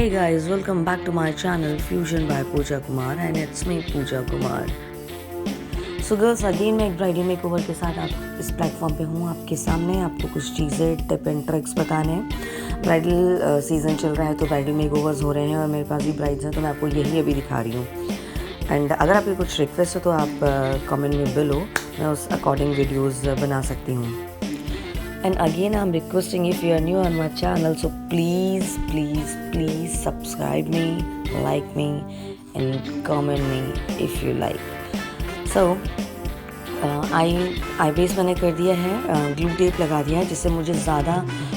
Hey guys, welcome back to my channel Fusion by Pooja Kumar and it's me Pooja Kumar. So girls, again मैं एक bridal makeover के साथ आप इस platform पे हूँ आपके सामने। आपको कुछ चीज़ें टिप एंड ट्रिक्स बताने हैं। ब्राइडल सीज़न चल रहा है तो ब्राइडल मेकओवर्स हो रहे हैं और मेरे पास भी ब्राइड्स हैं तो मैं आपको यही अभी दिखा रही हूँ। एंड अगर आपकी कुछ रिक्वेस्ट हो तो आप कमेंट में बिलो, मैं उस अकॉर्डिंग वीडियोज़ बना सकती हूँ। And again, I'm requesting if you are new on my channel, so please subscribe me, like me, and comment me if you like. So, I base मैंने कर दिया है, ग्लू टेप लगा दिया है जिससे मुझे ज़्यादा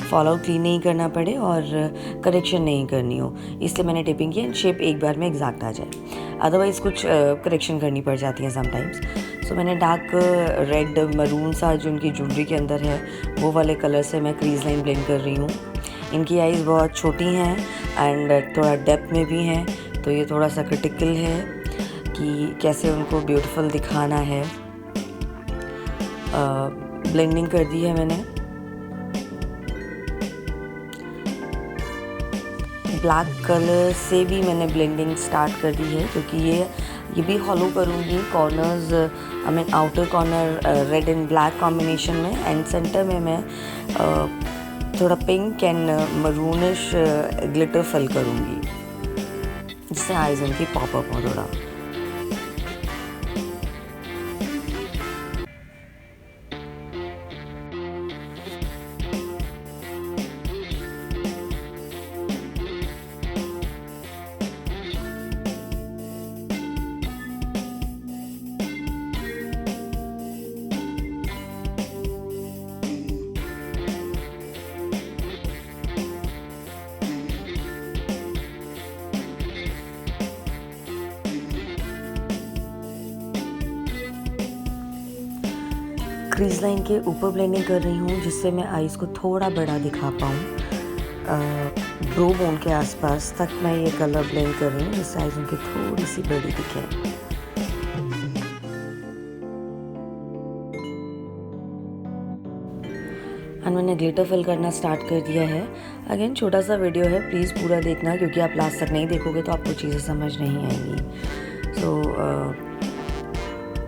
फॉल आउट क्लीन नहीं करना पड़े और करेक्शन नहीं करनी हो, इसलिए मैंने टेपिंग की एंड शेप एक बार में एग्जैक्ट आ जाए। अदरवाइज़ कुछ करेक्शन करनी पड़ जाती है समटाइम्स। सो मैंने डार्क रेड मरून सा जो उनकी ज्वेलरी के अंदर है वो वाले कलर से मैं क्रीज लाइन ब्लेंड कर रही हूँ। इनकी आईज़ बहुत छोटी हैं एंड थोड़ा डेप्थ में भी हैं, तो ये थोड़ा सा क्रिटिकल है कि कैसे उनको ब्यूटीफुल दिखाना है। ब्लेंडिंग कर दी है मैंने। ब्लैक कलर से भी मैंने ब्लेंडिंग स्टार्ट कर दी है क्योंकि ये भी हॉलो करूँगी corners, I mean outer corner red and black combination में, एंड सेंटर में मैं थोड़ा pink and maroonish glitter fill करूँगी जिससे आईज उनकी पॉपअप हो थोड़ा। क्रीज लाइन के ऊपर ब्लेंडिंग कर रही हूँ जिससे मैं आईज़ को थोड़ा बड़ा दिखा पाऊँ। ब्रो बोन के आसपास तक मैं ये कलर ब्लेंड कर रही हूँ जिससे आईज़ उनकी थोड़ी सी बड़ी दिखे। एंड मैंने ग्लिटर फिल करना स्टार्ट कर दिया है। अगेन छोटा सा वीडियो है, प्लीज़ पूरा देखना क्योंकि आप लास्ट तक नहीं देखोगे तो आपको चीज़ें समझ नहीं आएंगी। सो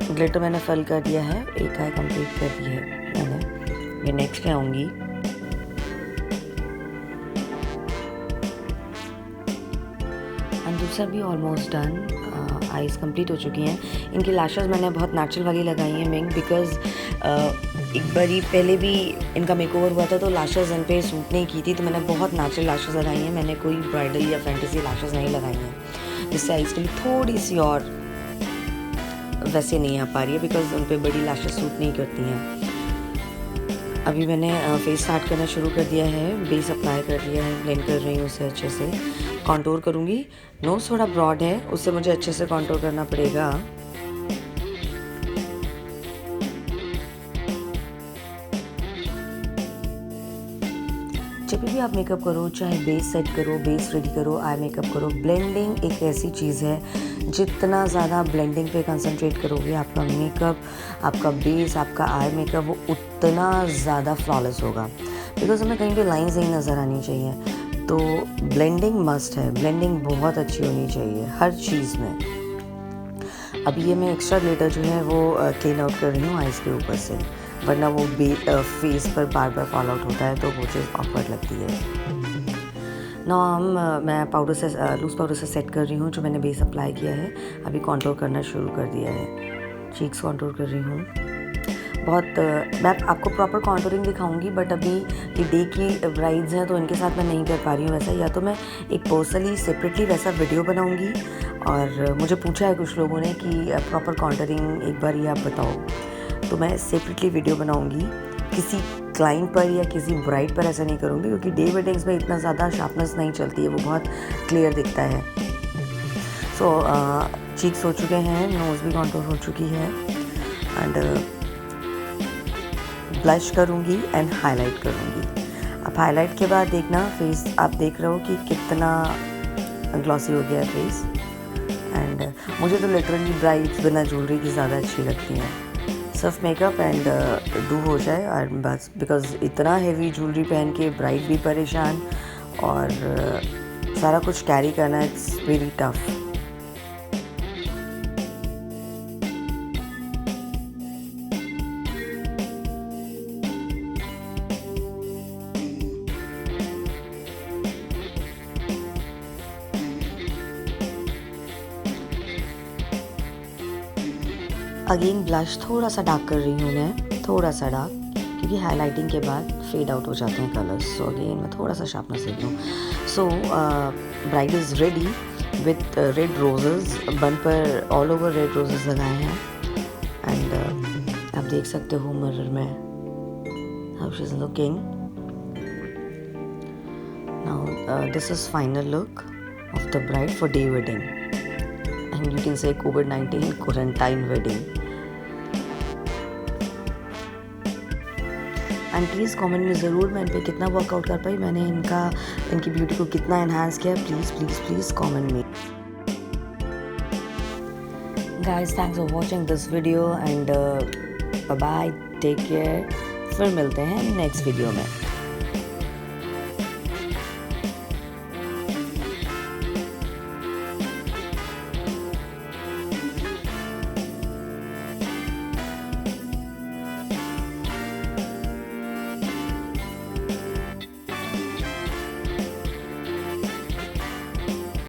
ग्लिटर मैंने फिल कर दिया है, एक आई कंप्लीट कर दी है मैंने। मैं नेक्स्ट पे आऊँगी। एंड दूसरा भी ऑलमोस्ट डन, आईज कंप्लीट हो चुकी हैं। इनकी लैशेस मैंने बहुत नेचुरल वाली लगाई हैं मिंग, बिकॉज एक बारी पहले भी इनका मेकओवर हुआ था तो लैशेस इन पे सूट नहीं की थी, तो मैंने बहुत नेचुरल लैशेस लगाई हैं। मैंने कोई ब्राइडल या फैंटेसी लैशेस नहीं लगाई हैं जिससे आईज के लिए थोड़ी सी और वैसे नहीं आ पा रही है बिकॉज उन पर बड़ी लैशेस सूट नहीं करती हैं। अभी मैंने फेस स्टार्ट करना शुरू कर दिया है, बेस अप्लाई कर दिया है, ब्लेंड कर रही हूँ उसे अच्छे से। कॉन्टूर करूँगी, नोज़ थोड़ा ब्रॉड है उससे मुझे अच्छे से कॉन्टूर करना पड़ेगा। जब भी आप मेकअप करो, चाहे बेस सेट करो, बेस रेडी करो, आई मेकअप करो, ब्लेंडिंग एक ऐसी चीज़ है जितना ज़्यादा ब्लेंडिंग पे कंसंट्रेट करोगे आपका मेकअप, आपका बेस, आपका आई मेकअप वो उतना ज़्यादा फ्लॉलेस होगा। बिकॉज हमें कहीं पे लाइंस नहीं नज़र आनी चाहिए, तो ब्लेंडिंग मस्ट है। ब्लेंडिंग बहुत अच्छी होनी चाहिए हर चीज़ में। अभी ये मैं एक्स्ट्रा ग्लिटर जो है वो क्लीन आउट कर रही हूँ आइज़ के ऊपर से, वरना वो फेस पर बार बार फॉल आउट होता है तो वो चीज़ ऑकवर्ड लगती है। मैं पाउडर से लूज़ पाउडर से सेट कर रही हूँ जो मैंने बेस अप्लाई किया है। अभी कॉन्टूर करना शुरू कर दिया है, चीक्स कॉन्टूर कर रही हूँ। मैं आपको प्रॉपर कॉन्टूरिंग दिखाऊंगी, बट अभी ये डे की ब्राइड्स हैं तो इनके साथ मैं नहीं कर पा रही हूँ वैसा। या तो मैं एक पर्सनली सेपरेटली वैसा वीडियो बनाऊंगी, और मुझे पूछा है कुछ लोगों ने कि प्रॉपर कॉन्टूरिंग एक बार ये आप बताओ, तो मैं सेपरेटली वीडियो बनाऊंगी। किसी क्लाइंट पर या किसी ब्राइड पर ऐसा नहीं करूँगी क्योंकि डे वेडिंग्स में इतना ज़्यादा शार्पनेस नहीं चलती है, वो बहुत क्लियर दिखता है। सो चीक्स हो चुके हैं, नोज़ भी कॉन्टूर हो चुकी है, एंड ब्लश करूँगी एंड हाईलाइट करूँगी। अब हाईलाइट के बाद देखना फेस, आप देख रहे हो कि कितना ग्लॉसी हो गया है फेस। एंड मुझे तो लिटरली ब्राइड्स बिना ज्वेलरी की ज़्यादा अच्छी लगती हैं। सिर्फ मेकअप एंड डू हो जाए और बस, बिकॉज इतना हेवी ज्वेलरी पहन के ब्राइड भी परेशान और सारा कुछ कैरी करना, it's very tough. Again blush थोड़ा सा डार्क कर रही हूँ मैं, थोड़ा सा डार्क, क्योंकि हाईलाइटिंग के बाद फेड आउट हो जाते हैं कलर्स। सो अगेन मैं थोड़ा सा शार्पनेस दे दूँ। So bride is ready with red roses, bun पर ऑल ओवर रेड रोजेस लगाए हैं। एंड आप देख सकते हो मिरर में how she is looking. Now this is final look of the bride for day wedding, and you can say COVID-19 quarantine wedding. And please comment में ज़रूर मैं इन पे कितना वर्कआउट कर पाई, मैंने इनकी ब्यूटी को कितना एनहांस किया, प्लीज़ प्लीज़ प्लीज़ कमेंट में। Guys thanks for watching this video and bye bye, take care. फिर मिलते हैं नेक्स्ट वीडियो में।